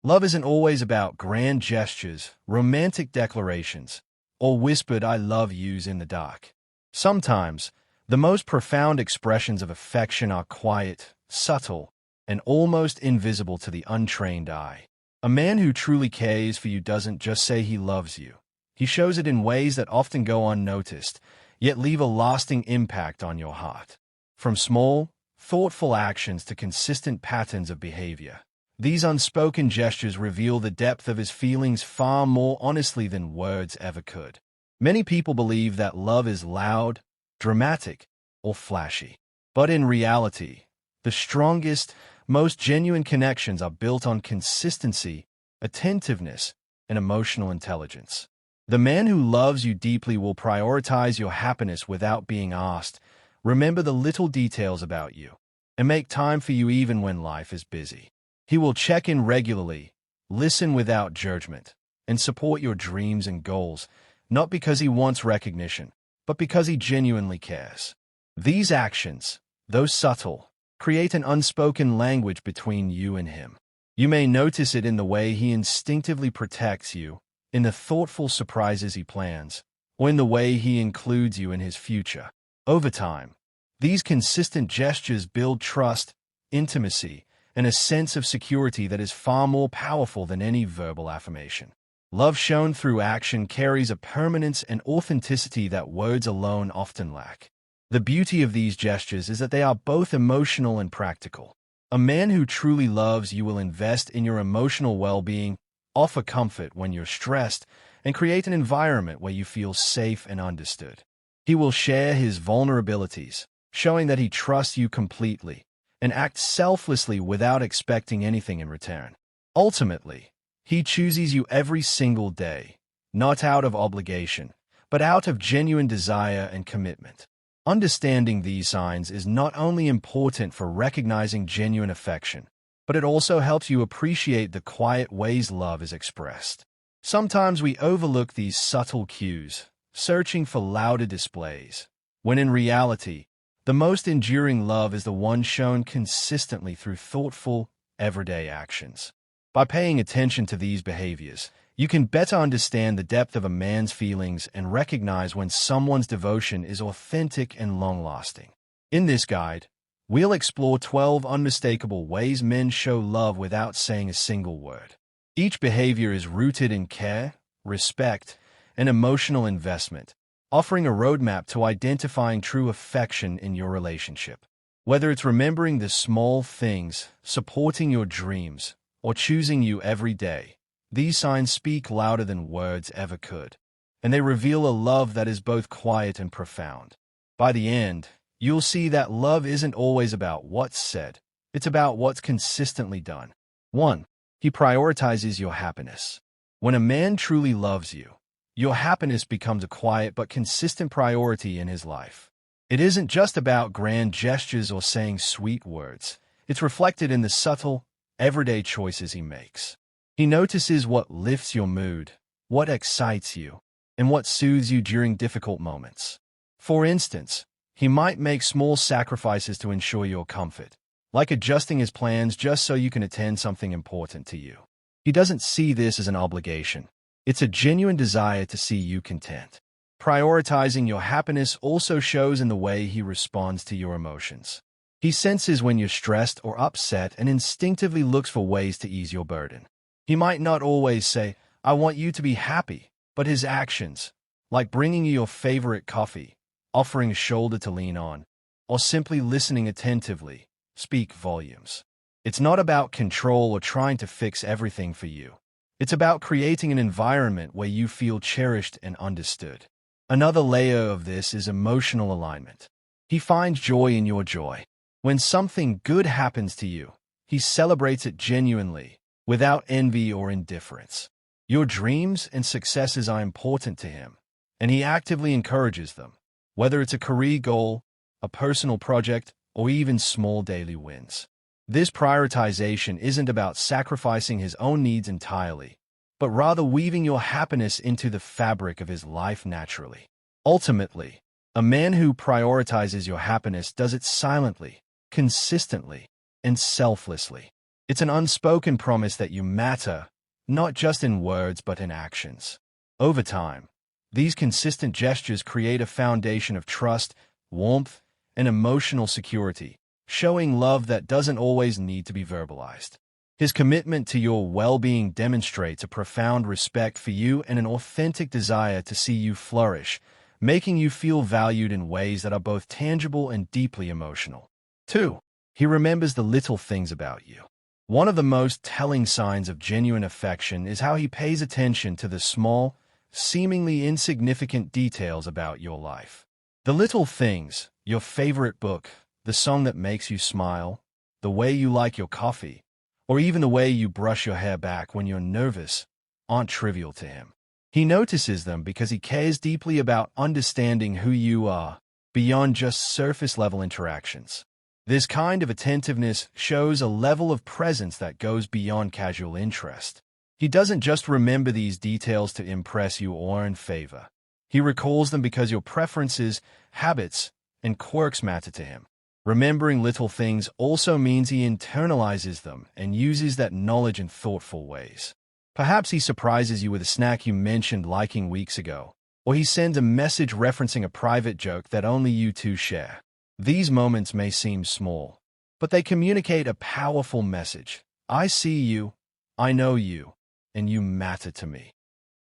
Love isn't always about grand gestures, romantic declarations, or whispered I love yous in the dark. Sometimes, the most profound expressions of affection are quiet, subtle, and almost invisible to the untrained eye. A man who truly cares for you doesn't just say he loves you. He shows it in ways that often go unnoticed, yet leave a lasting impact on your heart. From small, thoughtful actions to consistent patterns of behavior, these unspoken gestures reveal the depth of his feelings far more honestly than words ever could. Many people believe that love is loud, dramatic, or flashy. But in reality, the strongest, most genuine connections are built on consistency, attentiveness, and emotional intelligence. The man who loves you deeply will prioritize your happiness without being asked, remember the little details about you, and make time for you even when life is busy. He will check in regularly, listen without judgment, and support your dreams and goals, not because he wants recognition, but because he genuinely cares. These actions, though subtle, create an unspoken language between you and him. You may notice it in the way he instinctively protects you, in the thoughtful surprises he plans, or in the way he includes you in his future. Over time, these consistent gestures build trust, intimacy, and a sense of security that is far more powerful than any verbal affirmation. Love shown through action carries a permanence and authenticity that words alone often lack. The beauty of these gestures is that they are both emotional and practical. A man who truly loves you will invest in your emotional well-being, offer comfort when you're stressed, and create an environment where you feel safe and understood. He will share his vulnerabilities, showing that he trusts you completely, and act selflessly without expecting anything in return. Ultimately, he chooses you every single day, not out of obligation, but out of genuine desire and commitment. Understanding these signs is not only important for recognizing genuine affection, but it also helps you appreciate the quiet ways love is expressed. Sometimes we overlook these subtle cues, searching for louder displays, when in reality, the most enduring love is the one shown consistently through thoughtful, everyday actions. By paying attention to these behaviors, you can better understand the depth of a man's feelings and recognize when someone's devotion is authentic and long-lasting. In this guide, we'll explore 12 unmistakable ways men show love without saying a single word. Each behavior is rooted in care, respect, and emotional investment, offering a roadmap to identifying true affection in your relationship. Whether it's remembering the small things, supporting your dreams, or choosing you every day, these signs speak louder than words ever could, and they reveal a love that is both quiet and profound. By the end, you'll see that love isn't always about what's said, it's about what's consistently done. 1. He prioritizes your happiness. When a man truly loves you, your happiness becomes a quiet but consistent priority in his life. It isn't just about grand gestures or saying sweet words. It's reflected in the subtle, everyday choices he makes. He notices what lifts your mood, what excites you, and what soothes you during difficult moments. For instance, he might make small sacrifices to ensure your comfort, like adjusting his plans just so you can attend something important to you. He doesn't see this as an obligation. It's a genuine desire to see you content. Prioritizing your happiness also shows in the way he responds to your emotions. He senses when you're stressed or upset and instinctively looks for ways to ease your burden. He might not always say, I want you to be happy, but his actions, like bringing you your favorite coffee, offering a shoulder to lean on, or simply listening attentively, speak volumes. It's not about control or trying to fix everything for you. It's about creating an environment where you feel cherished and understood. Another layer of this is emotional alignment. He finds joy in your joy. When something good happens to you, he celebrates it genuinely, without envy or indifference. Your dreams and successes are important to him, and he actively encourages them, whether it's a career goal, a personal project, or even small daily wins. This prioritization isn't about sacrificing his own needs entirely, but rather weaving your happiness into the fabric of his life naturally. Ultimately, a man who prioritizes your happiness does it silently, consistently, and selflessly. It's an unspoken promise that you matter, not just in words but in actions. Over time, these consistent gestures create a foundation of trust, warmth, and emotional security, showing love that doesn't always need to be verbalized. His commitment to your well-being demonstrates a profound respect for you and an authentic desire to see you flourish, making you feel valued in ways that are both tangible and deeply emotional. 2. He remembers the little things about you. One of the most telling signs of genuine affection is how he pays attention to the small, seemingly insignificant details about your life. The little things, your favorite book, the song that makes you smile, the way you like your coffee, or even the way you brush your hair back when you're nervous, aren't trivial to him. He notices them because he cares deeply about understanding who you are, beyond just surface-level interactions. This kind of attentiveness shows a level of presence that goes beyond casual interest. He doesn't just remember these details to impress you or earn favor. He recalls them because your preferences, habits, and quirks matter to him. Remembering little things also means he internalizes them and uses that knowledge in thoughtful ways. Perhaps he surprises you with a snack you mentioned liking weeks ago, or he sends a message referencing a private joke that only you two share. These moments may seem small, but they communicate a powerful message. I see you, I know you, and you matter to me.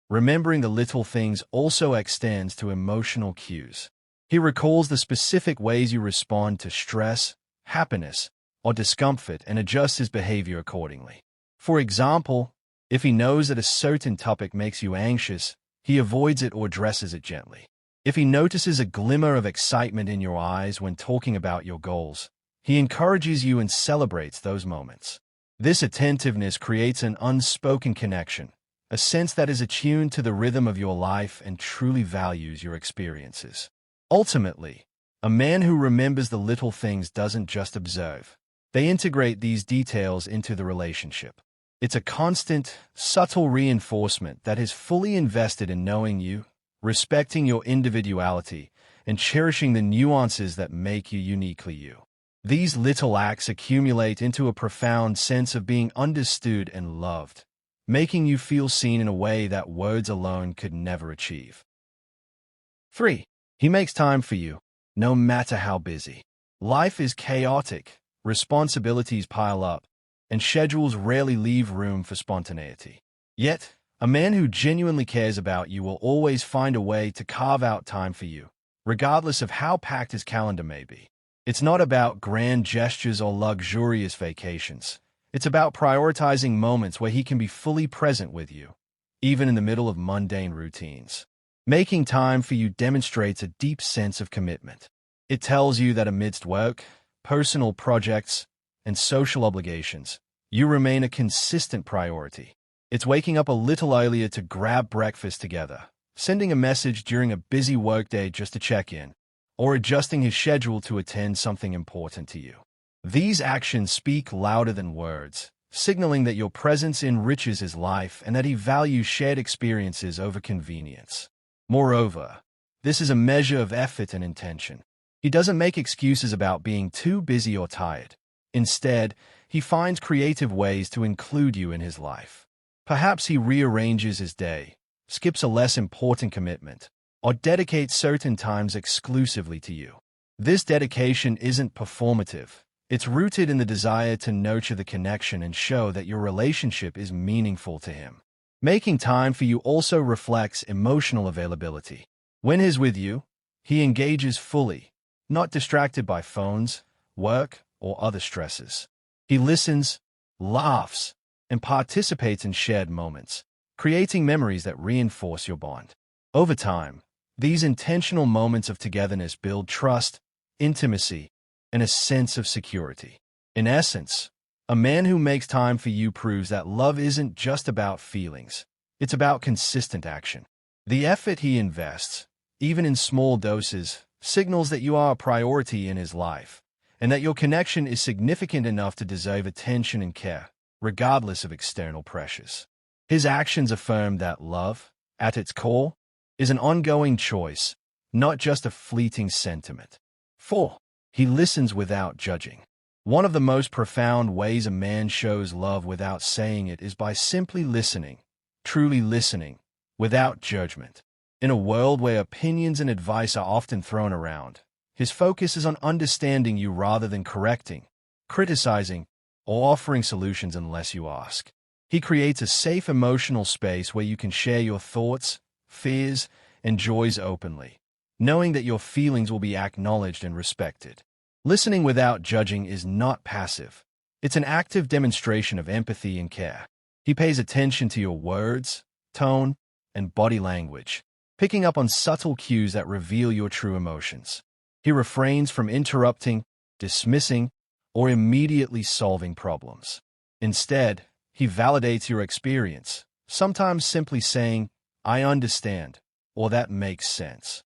Remembering the little things also extends to emotional cues. He recalls the specific ways you respond to stress, happiness, or discomfort and adjusts his behavior accordingly. For example, if he knows that a certain topic makes you anxious, he avoids it or addresses it gently. If he notices a glimmer of excitement in your eyes when talking about your goals, he encourages you and celebrates those moments. This attentiveness creates an unspoken connection, a sense that is attuned to the rhythm of your life and truly values your experiences. Ultimately, a man who remembers the little things doesn't just observe. They integrate these details into the relationship. It's a constant, subtle reinforcement that is fully invested in knowing you, respecting your individuality, and cherishing the nuances that make you uniquely you. These little acts accumulate into a profound sense of being understood and loved, making you feel seen in a way that words alone could never achieve. 3. He makes time for you, no matter how busy. Life is chaotic, responsibilities pile up, and schedules rarely leave room for spontaneity. Yet, a man who genuinely cares about you will always find a way to carve out time for you, regardless of how packed his calendar may be. It's not about grand gestures or luxurious vacations. It's about prioritizing moments where he can be fully present with you, even in the middle of mundane routines. Making time for you demonstrates a deep sense of commitment. It tells you that amidst work, personal projects, and social obligations, you remain a consistent priority. It's waking up a little earlier to grab breakfast together, sending a message during a busy workday just to check in, or adjusting his schedule to attend something important to you. These actions speak louder than words, signaling that your presence enriches his life and that he values shared experiences over convenience. Moreover, this is a measure of effort and intention. He doesn't make excuses about being too busy or tired. Instead, he finds creative ways to include you in his life. Perhaps he rearranges his day, skips a less important commitment, or dedicates certain times exclusively to you. This dedication isn't performative. It's rooted in the desire to nurture the connection and show that your relationship is meaningful to him. Making time for you also reflects emotional availability. When he's with you, he engages fully, not distracted by phones, work, or other stresses. He listens, laughs, and participates in shared moments, creating memories that reinforce your bond. Over time, these intentional moments of togetherness build trust, intimacy, and a sense of security. In essence, a man who makes time for you proves that love isn't just about feelings. It's about consistent action. The effort he invests, even in small doses, signals that you are a priority in his life, and that your connection is significant enough to deserve attention and care, regardless of external pressures. His actions affirm that love, at its core, is an ongoing choice, not just a fleeting sentiment. 4. He listens without judging. One of the most profound ways a man shows love without saying it is by simply listening, truly listening, without judgment. In a world where opinions and advice are often thrown around, his focus is on understanding you rather than correcting, criticizing, or offering solutions unless you ask. He creates a safe emotional space where you can share your thoughts, fears, and joys openly, knowing that your feelings will be acknowledged and respected. Listening without judging is not passive. It's an active demonstration of empathy and care. He pays attention to your words, tone, and body language, picking up on subtle cues that reveal your true emotions. He refrains from interrupting, dismissing, or immediately solving problems. Instead, he validates your experience, sometimes simply saying, "I understand," or "that makes sense."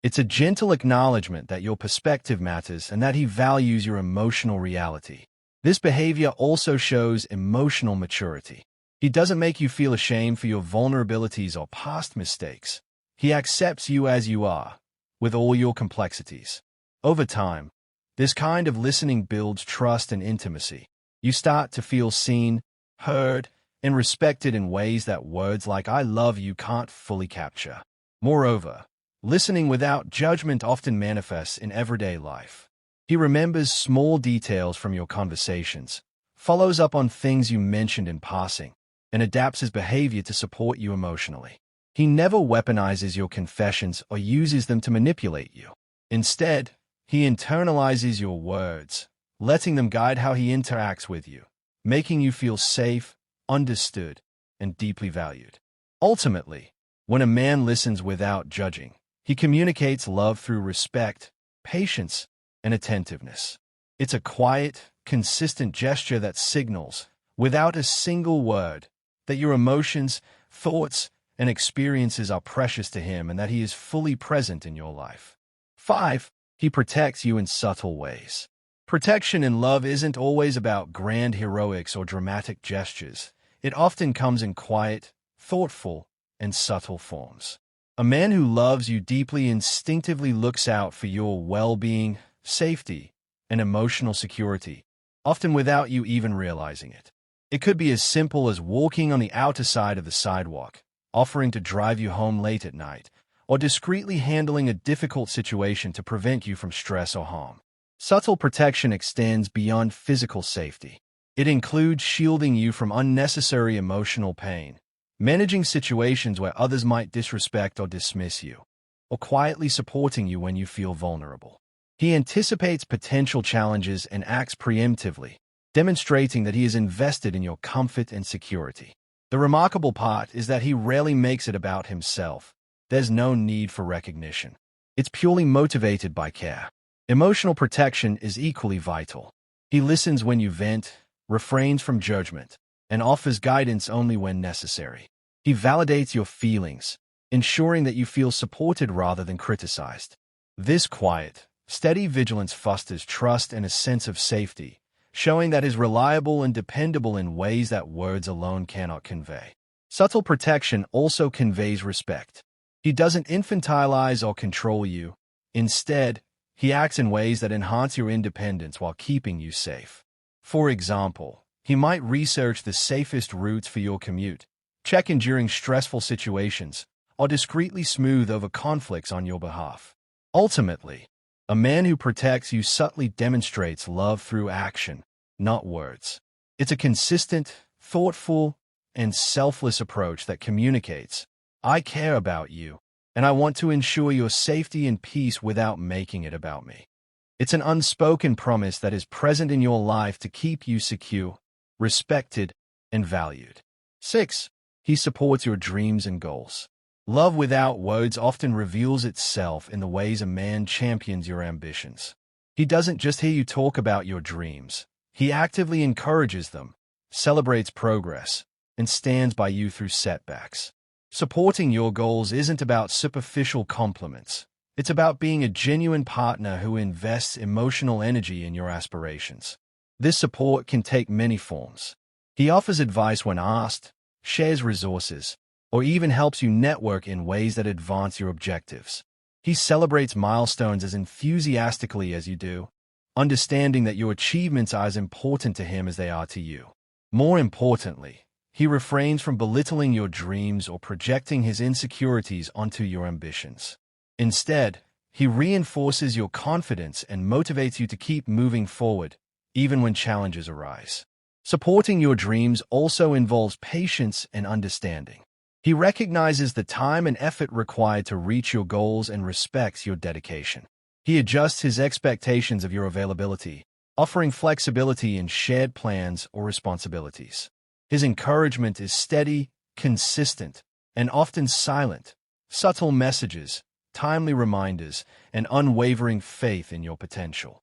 It's a gentle acknowledgement that your perspective matters and that he values your emotional reality. This behavior also shows emotional maturity. He doesn't make you feel ashamed for your vulnerabilities or past mistakes. He accepts you as you are, with all your complexities. Over time, this kind of listening builds trust and intimacy. You start to feel seen, heard, and respected in ways that words like "I love you" can't fully capture. Moreover, listening without judgment often manifests in everyday life. He remembers small details from your conversations, follows up on things you mentioned in passing, and adapts his behavior to support you emotionally. He never weaponizes your confessions or uses them to manipulate you. Instead, he internalizes your words, letting them guide how he interacts with you, making you feel safe, understood, and deeply valued. Ultimately, when a man listens without judging, he communicates love through respect, patience, and attentiveness. It's a quiet, consistent gesture that signals, without a single word, that your emotions, thoughts, and experiences are precious to him and that he is fully present in your life. 5. He protects you in subtle ways. Protection in love isn't always about grand heroics or dramatic gestures. It often comes in quiet, thoughtful, and subtle forms. A man who loves you deeply instinctively looks out for your well-being, safety, and emotional security, often without you even realizing it. It could be as simple as walking on the outer side of the sidewalk, offering to drive you home late at night, or discreetly handling a difficult situation to prevent you from stress or harm. Subtle protection extends beyond physical safety. It includes shielding you from unnecessary emotional pain, managing situations where others might disrespect or dismiss you, or quietly supporting you when you feel vulnerable. He anticipates potential challenges and acts preemptively, demonstrating that he is invested in your comfort and security. The remarkable part is that he rarely makes it about himself. There's no need for recognition. It's purely motivated by care. Emotional protection is equally vital. He listens when you vent, refrains from judgment, and offers guidance only when necessary. He validates your feelings, ensuring that you feel supported rather than criticized. This quiet, steady vigilance fosters trust and a sense of safety, showing that he is reliable and dependable in ways that words alone cannot convey. Subtle protection also conveys respect. He doesn't infantilize or control you. Instead, he acts in ways that enhance your independence while keeping you safe. For example, he might research the safest routes for your commute, check in during stressful situations, or discreetly smooth over conflicts on your behalf. Ultimately, a man who protects you subtly demonstrates love through action, not words. It's a consistent, thoughtful, and selfless approach that communicates, "I care about you, and I want to ensure your safety and peace without making it about me." It's an unspoken promise that is present in your life to keep you secure, respected, and valued. 6. He supports your dreams and goals. Love without words often reveals itself in the ways a man champions your ambitions. He doesn't just hear you talk about your dreams. He actively encourages them, celebrates progress, and stands by you through setbacks. Supporting your goals isn't about superficial compliments. It's about being a genuine partner who invests emotional energy in your aspirations. This support can take many forms. He offers advice when asked, shares resources, or even helps you network in ways that advance your objectives. He celebrates milestones as enthusiastically as you do, understanding that your achievements are as important to him as they are to you. More importantly, he refrains from belittling your dreams or projecting his insecurities onto your ambitions. Instead, he reinforces your confidence and motivates you to keep moving forward, even when challenges arise. Supporting your dreams also involves patience and understanding. He recognizes the time and effort required to reach your goals and respects your dedication. He adjusts his expectations of your availability, offering flexibility in shared plans or responsibilities. His encouragement is steady, consistent, and often silent. Subtle messages, timely reminders, and unwavering faith in your potential.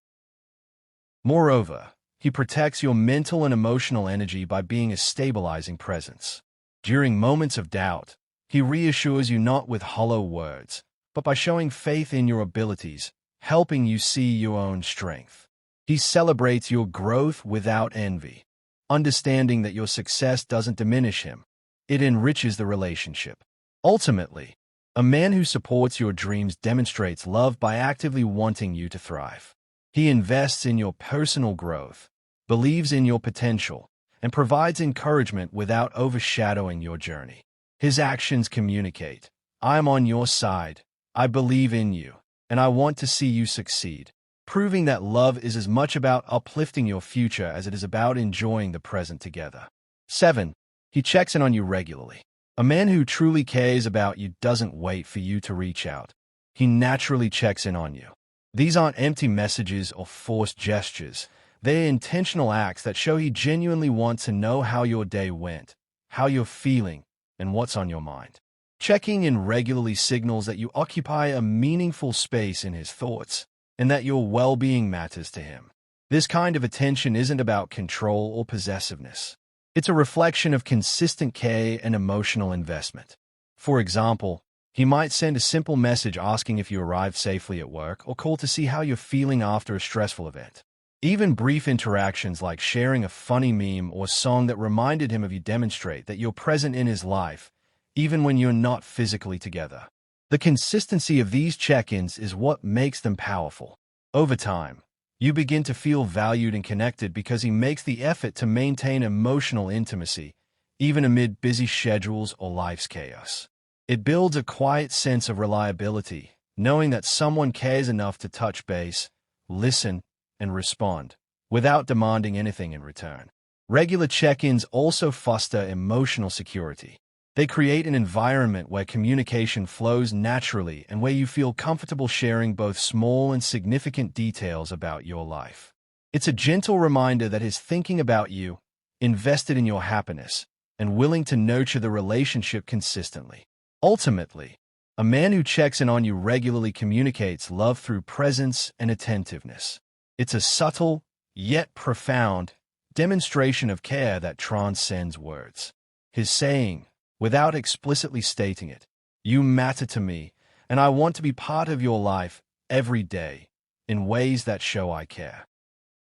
Moreover, he protects your mental and emotional energy by being a stabilizing presence. During moments of doubt, he reassures you not with hollow words, but by showing faith in your abilities, helping you see your own strength. He celebrates your growth without envy, understanding that your success doesn't diminish him. It enriches the relationship. Ultimately, a man who supports your dreams demonstrates love by actively wanting you to thrive. He invests in your personal growth, believes in your potential, and provides encouragement without overshadowing your journey. His actions communicate, "I am on your side, I believe in you, and I want to see you succeed," proving that love is as much about uplifting your future as it is about enjoying the present together. 7. He checks in on you regularly. A man who truly cares about you doesn't wait for you to reach out. He naturally checks in on you. These aren't empty messages or forced gestures. They're intentional acts that show he genuinely wants to know how your day went, how you're feeling, and what's on your mind. Checking in regularly signals that you occupy a meaningful space in his thoughts, and that your well-being matters to him. This kind of attention isn't about control or possessiveness. It's a reflection of consistent care and emotional investment. For example, he might send a simple message asking if you arrived safely at work or call to see how you're feeling after a stressful event. Even brief interactions like sharing a funny meme or song that reminded him of you demonstrate that you're present in his life, even when you're not physically together. The consistency of these check-ins is what makes them powerful. Over time, you begin to feel valued and connected because he makes the effort to maintain emotional intimacy, even amid busy schedules or life's chaos. It builds a quiet sense of reliability, knowing that someone cares enough to touch base, listen, and respond, without demanding anything in return. Regular check-ins also foster emotional security. They create an environment where communication flows naturally and where you feel comfortable sharing both small and significant details about your life. It's a gentle reminder that he's thinking about you, invested in your happiness, and willing to nurture the relationship consistently. Ultimately, a man who checks in on you regularly communicates love through presence and attentiveness. It's a subtle, yet profound, demonstration of care that transcends words. His saying, without explicitly stating it, "You matter to me, and I want to be part of your life every day, in ways that show I care."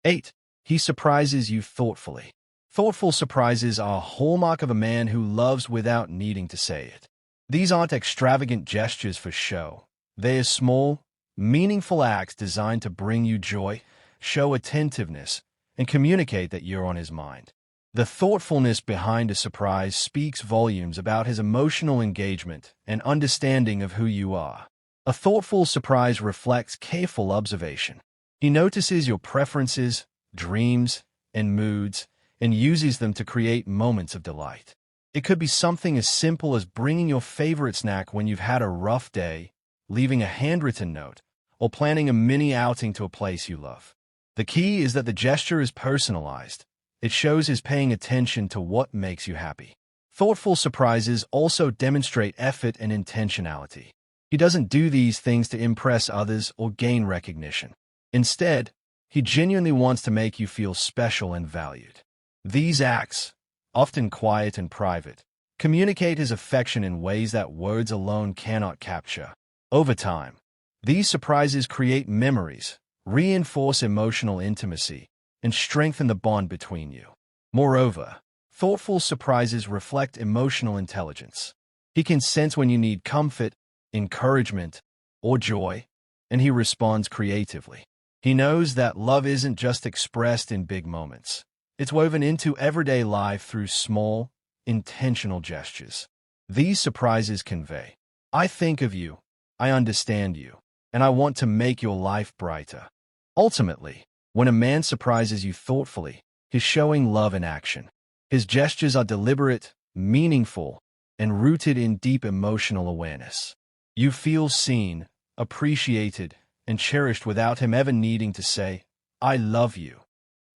8. He surprises you thoughtfully. Thoughtful surprises are a hallmark of a man who loves without needing to say it. These aren't extravagant gestures for show. They're small, meaningful acts designed to bring you joy, show attentiveness, and communicate that you're on his mind. The thoughtfulness behind a surprise speaks volumes about his emotional engagement and understanding of who you are. A thoughtful surprise reflects careful observation. He notices your preferences, dreams, and moods, and uses them to create moments of delight. It could be something as simple as bringing your favorite snack when you've had a rough day, leaving a handwritten note, or planning a mini outing to a place you love. The key is that the gesture is personalized. It shows he's paying attention to what makes you happy. Thoughtful surprises also demonstrate effort and intentionality. He doesn't do these things to impress others or gain recognition. Instead, he genuinely wants to make you feel special and valued. These acts, often quiet and private, communicate his affection in ways that words alone cannot capture. Over time, these surprises create memories, reinforce emotional intimacy, and strengthen the bond between you. Moreover, thoughtful surprises reflect emotional intelligence. He can sense when you need comfort, encouragement, or joy, and he responds creatively. He knows that love isn't just expressed in big moments. It's woven into everyday life through small, intentional gestures. These surprises convey, "I think of you, I understand you, and I want to make your life brighter." Ultimately, when a man surprises you thoughtfully, he's showing love in action. His gestures are deliberate, meaningful, and rooted in deep emotional awareness. You feel seen, appreciated, and cherished without him ever needing to say, "I love you,"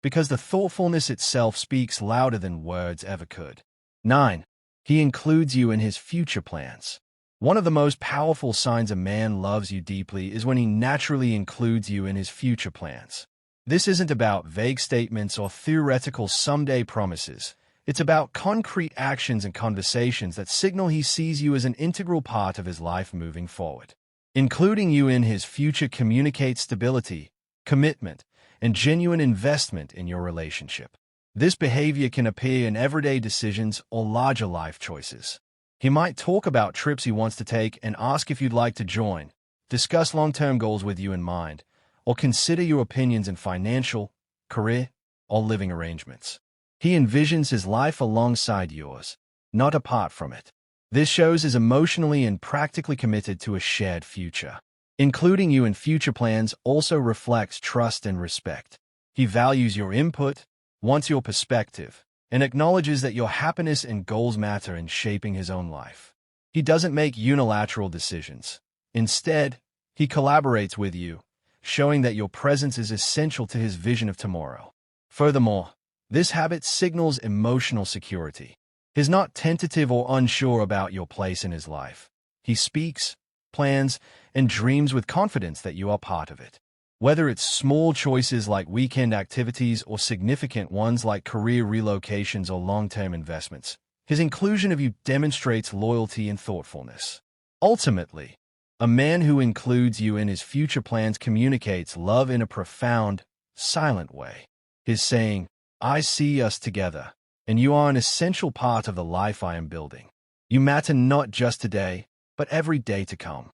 because the thoughtfulness itself speaks louder than words ever could. 9. He includes you in his future plans. One of the most powerful signs a man loves you deeply is when he naturally includes you in his future plans. This isn't about vague statements or theoretical someday promises. It's about concrete actions and conversations that signal he sees you as an integral part of his life moving forward. Including you in his future communicates stability, commitment, and genuine investment in your relationship. This behavior can appear in everyday decisions or larger life choices. He might talk about trips he wants to take and ask if you'd like to join, discuss long-term goals with you in mind, or consider your opinions in financial, career, or living arrangements. He envisions his life alongside yours, not apart from it. This shows he's emotionally and practically committed to a shared future. Including you in future plans also reflects trust and respect. He values your input, wants your perspective, and acknowledges that your happiness and goals matter in shaping his own life. He doesn't make unilateral decisions. Instead, he collaborates with you, showing that your presence is essential to his vision of tomorrow. Furthermore, this habit signals emotional security. He's not tentative or unsure about your place in his life. He speaks, plans, and dreams with confidence that you are part of it. Whether it's small choices like weekend activities or significant ones like career relocations or long-term investments, his inclusion of you demonstrates loyalty and thoughtfulness. Ultimately, a man who includes you in his future plans communicates love in a profound, silent way. He's saying, "I see us together, and you are an essential part of the life I am building. You matter not just today, but every day to come."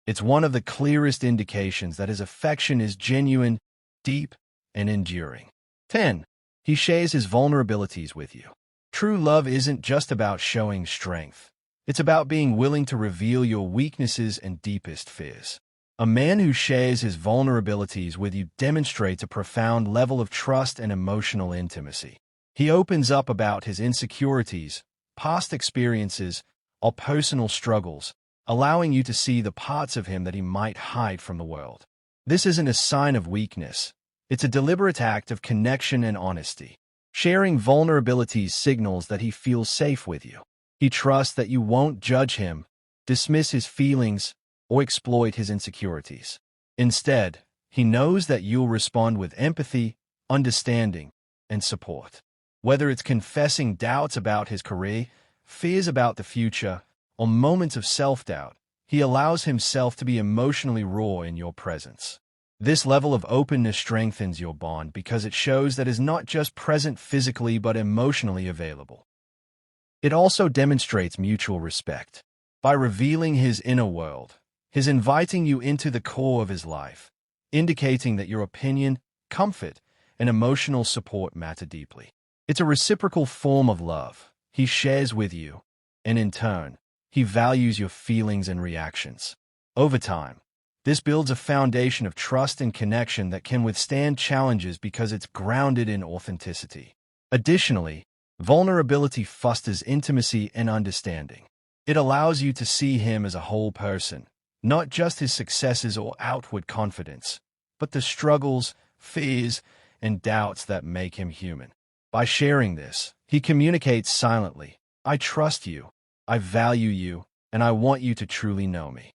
It's one of the clearest indications that his affection is genuine, deep, and enduring. 10. He shares his vulnerabilities with you. True love isn't just about showing strength. It's about being willing to reveal your weaknesses and deepest fears. A man who shares his vulnerabilities with you demonstrates a profound level of trust and emotional intimacy. He opens up about his insecurities, past experiences, or personal struggles, allowing you to see the parts of him that he might hide from the world. This isn't a sign of weakness. It's a deliberate act of connection and honesty. Sharing vulnerabilities signals that he feels safe with you. He trusts that you won't judge him, dismiss his feelings, or exploit his insecurities. Instead, he knows that you'll respond with empathy, understanding, and support. Whether it's confessing doubts about his career, fears about the future, or moments of self-doubt, he allows himself to be emotionally raw in your presence. This level of openness strengthens your bond because it shows that he's not just present physically but emotionally available. It also demonstrates mutual respect. By revealing his inner world, he's inviting you into the core of his life, indicating that your opinion, comfort, and emotional support matter deeply. It's a reciprocal form of love he shares with you, and in turn, he values your feelings and reactions. Over time, this builds a foundation of trust and connection that can withstand challenges because it's grounded in authenticity. Additionally, vulnerability fosters intimacy and understanding. It allows you to see him as a whole person, not just his successes or outward confidence, but the struggles, fears, and doubts that make him human. By sharing this, he communicates silently, "I trust you, I value you, and I want you to truly know me."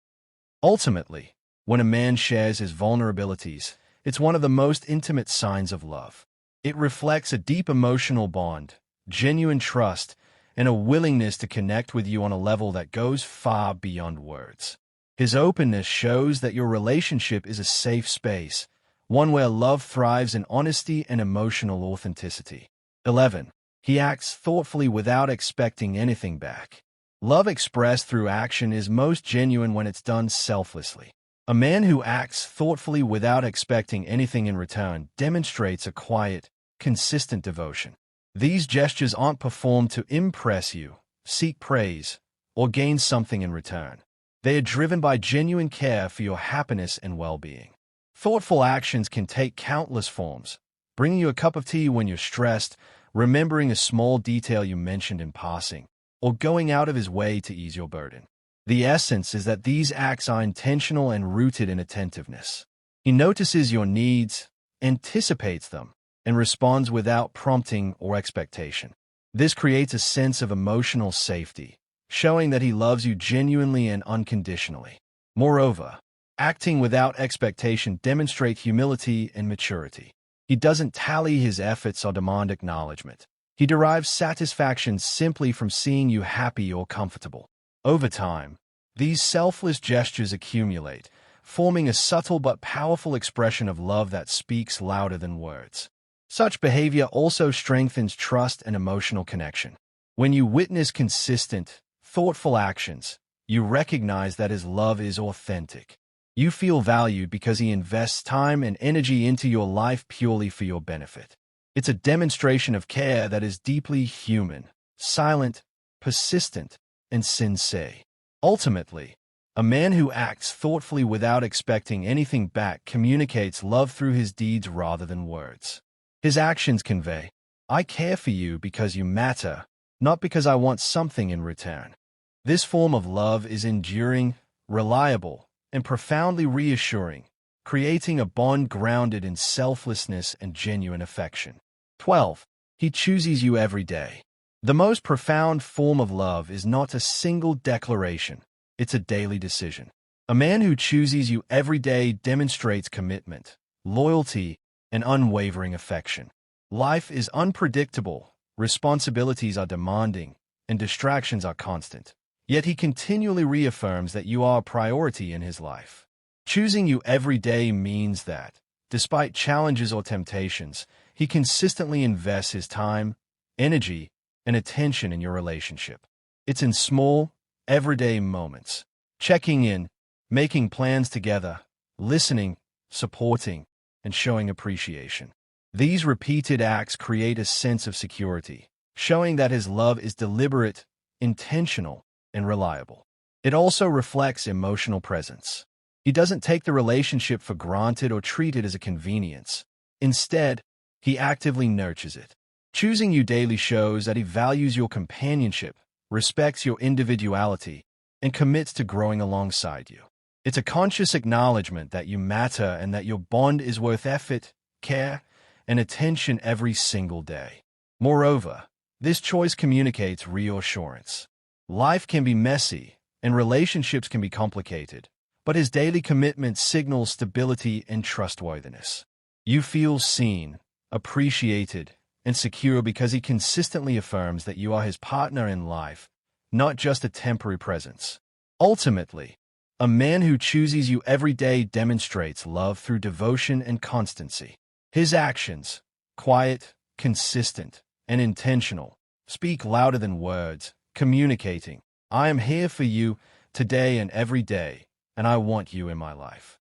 Ultimately, when a man shares his vulnerabilities, it's one of the most intimate signs of love. It reflects a deep emotional bond, genuine trust, and a willingness to connect with you on a level that goes far beyond words. His openness shows that your relationship is a safe space, one where love thrives in honesty and emotional authenticity. 11. He acts thoughtfully without expecting anything back. Love expressed through action is most genuine when it's done selflessly. A man who acts thoughtfully without expecting anything in return demonstrates a quiet, consistent devotion. These gestures aren't performed to impress you, seek praise, or gain something in return. They are driven by genuine care for your happiness and well-being. Thoughtful actions can take countless forms, bringing you a cup of tea when you're stressed, remembering a small detail you mentioned in passing, or going out of his way to ease your burden. The essence is that these acts are intentional and rooted in attentiveness. He notices your needs, anticipates them, and responds without prompting or expectation. This creates a sense of emotional safety, showing that he loves you genuinely and unconditionally. Moreover, acting without expectation demonstrates humility and maturity. He doesn't tally his efforts or demand acknowledgement. He derives satisfaction simply from seeing you happy or comfortable. Over time, these selfless gestures accumulate, forming a subtle but powerful expression of love that speaks louder than words. Such behavior also strengthens trust and emotional connection. When you witness consistent, thoughtful actions, you recognize that his love is authentic. You feel valued because he invests time and energy into your life purely for your benefit. It's a demonstration of care that is deeply human, silent, persistent, and sincere. Ultimately, a man who acts thoughtfully without expecting anything back communicates love through his deeds rather than words. His actions convey, "I care for you because you matter, not because I want something in return." This form of love is enduring, reliable, and profoundly reassuring, creating a bond grounded in selflessness and genuine affection. 12. He chooses you every day. The most profound form of love is not a single declaration, it's a daily decision. A man who chooses you every day demonstrates commitment, loyalty, and unwavering affection. Life is unpredictable, responsibilities are demanding, and distractions are constant. Yet he continually reaffirms that you are a priority in his life. Choosing you every day means that, despite challenges or temptations, he consistently invests his time, energy, and attention in your relationship. It's in small, everyday moments, checking in, making plans together, listening, supporting, and showing appreciation. These repeated acts create a sense of security, showing that his love is deliberate, intentional, and reliable. It also reflects emotional presence. He doesn't take the relationship for granted or treat it as a convenience. Instead, he actively nurtures it. Choosing you daily shows that he values your companionship, respects your individuality, and commits to growing alongside you. It's a conscious acknowledgement that you matter and that your bond is worth effort, care, and attention every single day. Moreover, this choice communicates reassurance. Life can be messy, and relationships can be complicated, but his daily commitment signals stability and trustworthiness. You feel seen, appreciated, and secure because he consistently affirms that you are his partner in life, not just a temporary presence. Ultimately, a man who chooses you every day demonstrates love through devotion and constancy. His actions, quiet, consistent, and intentional, speak louder than words, communicating, "I am here for you today and every day, and I want you in my life."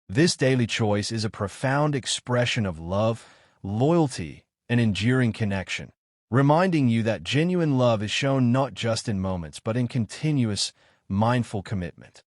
This daily choice is a profound expression of love, loyalty, and enduring connection, reminding you that genuine love is shown not just in moments but in continuous, mindful commitment.